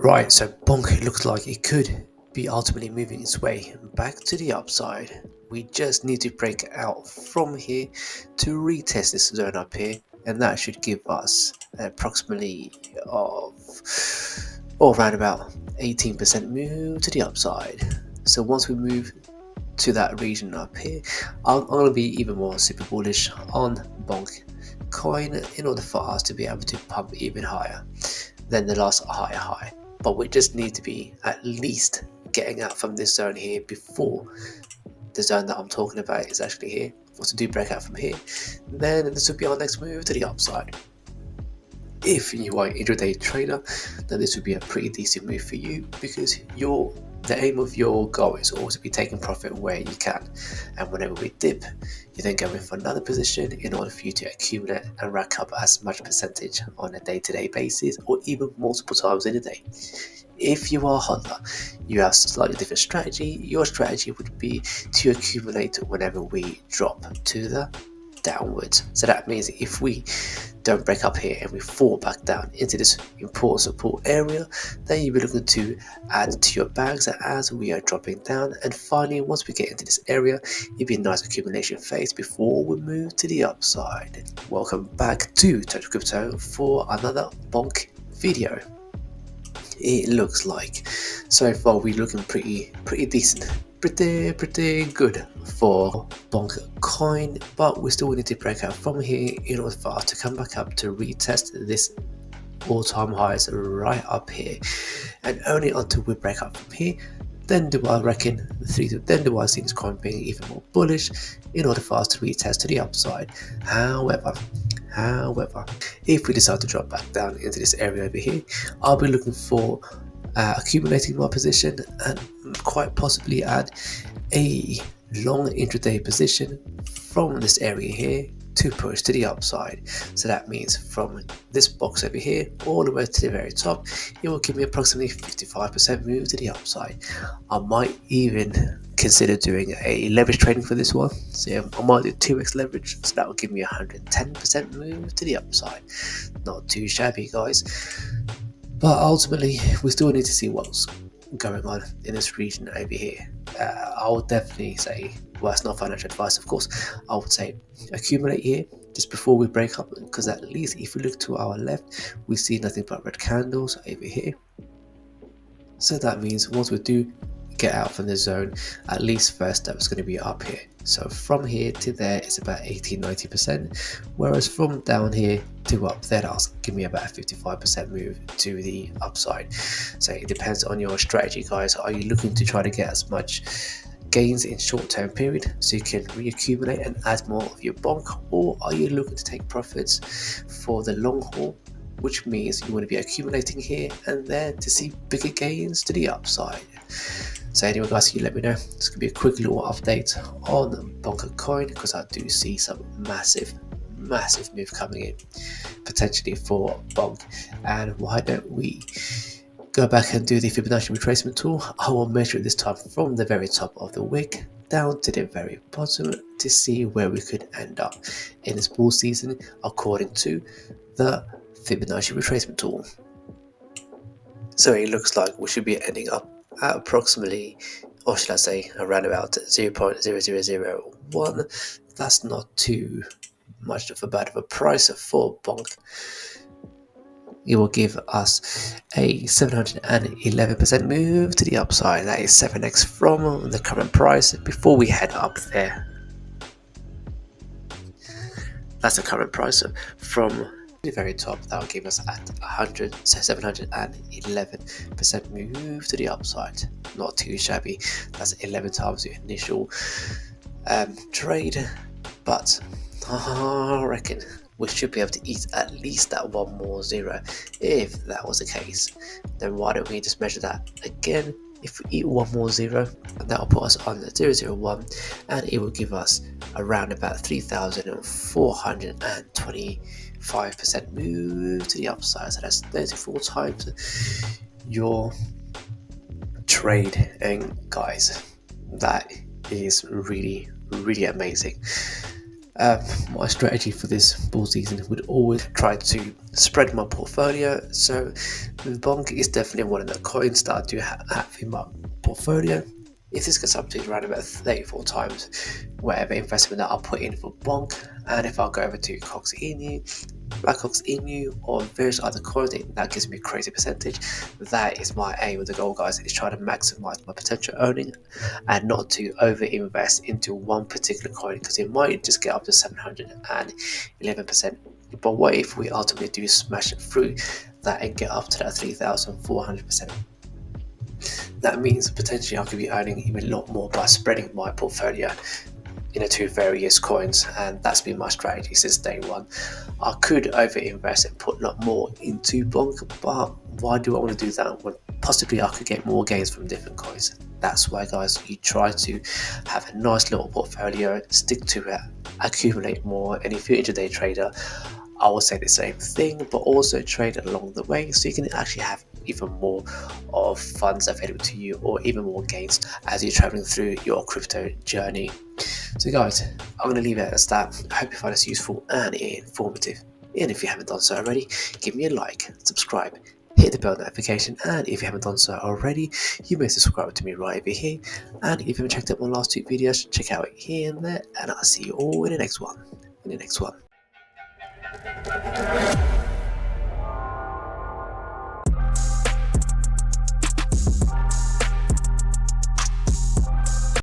Right, so Bonk looks like it could be ultimately moving its way back to the upside. We just need to break out from here to retest this zone up here, and that should give us approximately of or around about 18% move to the upside. So once we move to that region up here, I'm going to be even more super bullish on Bonk coin in order for us to be able to pump even higher than the last higher high. But we just need to be at least getting out from this zone here before the zone that I'm talking about is actually here. Once we do break out from here, then this will be our next move to the upside. If you are an intraday trader, then this would be a pretty decent move for you, because the aim of your goal is always to be taking profit where you can, and whenever we dip, you then go in for another position in order for you to accumulate and rack up as much percentage on a day-to-day basis, or even multiple times in a day. If you are a hodler, you have a slightly different strategy. Your strategy would be to accumulate whenever we drop to the downwards. So that means if we don't break up here and we fall back down into this important support area, then you'll be looking to add to your bags as we are dropping down. And finally, once we get into this area, it'll be a nice accumulation phase before we move to the upside. Welcome back to Touch Crypto for another Bonk video. It looks like so far we're looking pretty decent, pretty good for Bonk coin, but we still need to break out from here in order for us to come back up to retest this all-time highs right up here, and only until we break up from here, then do I reckon then do I see this coin being even more bullish in order for us to retest to the upside. However, if we decide to drop back down into this area over here, I'll be looking for accumulating my position and quite possibly add a long intraday position from this area here to push to the upside. So that means from this box over here all the way to the very top, it will give me approximately 55% move to the upside. I might even consider doing a leverage trading for this one. So yeah, I might do 2x leverage, so that will give me 110% move to the upside. Not too shabby, guys. But ultimately, we still need to see what's going on in this region over here. I would definitely say, well, it's not financial advice, of course. I would say accumulate here just before we break up, because at least if we look to our left, we see nothing but red candles over here. So that means once we do get out from the zone, at least first step is going to be up here. So from here to there is about 80-90%, whereas from down here to up there, that'll give me about a 55% move to the upside. So it depends on your strategy, guys. Are you looking to try to get as much gains in short-term period so you can reaccumulate and add more of your bonk, or are you looking to take profits for the long haul, which means you want to be accumulating here and there to see bigger gains to the upside? So anyway, guys, you let me know. This could be a quick little update on Bonk coin, because I do see some massive move coming in potentially for Bonk. And why don't we go back and do the Fibonacci retracement tool? I will measure it this time from the very top of the wick down to the very bottom to see where we could end up in this bull season according to the Fibonacci retracement tool. So it looks like we should be ending up at approximately, or should I say around about 0.0001. That's not too much of a bad of a price for Bonk. It will give us a 711% move to the upside. That is 7x from the current price before we head up there. That's the current price from the very top. That will give us at 711% move to the upside. Not too shabby. That's 11 times the initial trade, but I reckon we should be able to eat at least that one more zero. If that was the case, then why don't we just measure that again? If we eat one more zero, that will put us on the 001, and it will give us around about 3,425% move to the upside. So that's 34 times your trade. And guys, that is really amazing. My strategy for this bull season would always try to spread my portfolio. So Bonk is definitely one of the coins that I do have in my portfolio. If this gets up to around about 34 times whatever investment that I'll put in for Bonk, and if I'll go over to Cox Inu, Blackhawks Inu, or various other coins, that gives me a crazy percentage. That is my aim with the goal, guys, is try to maximize my potential owning and not to over invest into one particular coin, because it might just get up to 711%. But what if we ultimately do smash it through that and get up to that 3,400%? That means potentially I could be earning even a lot more by spreading my portfolio to various coins, and that's been my strategy since day one. I could over invest and put a lot more into Bonk, but why do I want to do that when possibly I could get more gains from different coins? That's why, guys, you try to have a nice little portfolio, stick to it, accumulate more, and if you're an intraday trader, I will say the same thing, but also trade along the way so you can actually have even more of funds available to you, or even more gains as you're traveling through your crypto journey. So guys, I'm going to leave it as that. I hope you find this useful and informative. And if you haven't done so already, give me a like, subscribe, hit the bell notification, and if you haven't done so already, you may subscribe to me right over here. And if you haven't checked out my last two videos, check out here and there, and I'll see you all in the next one.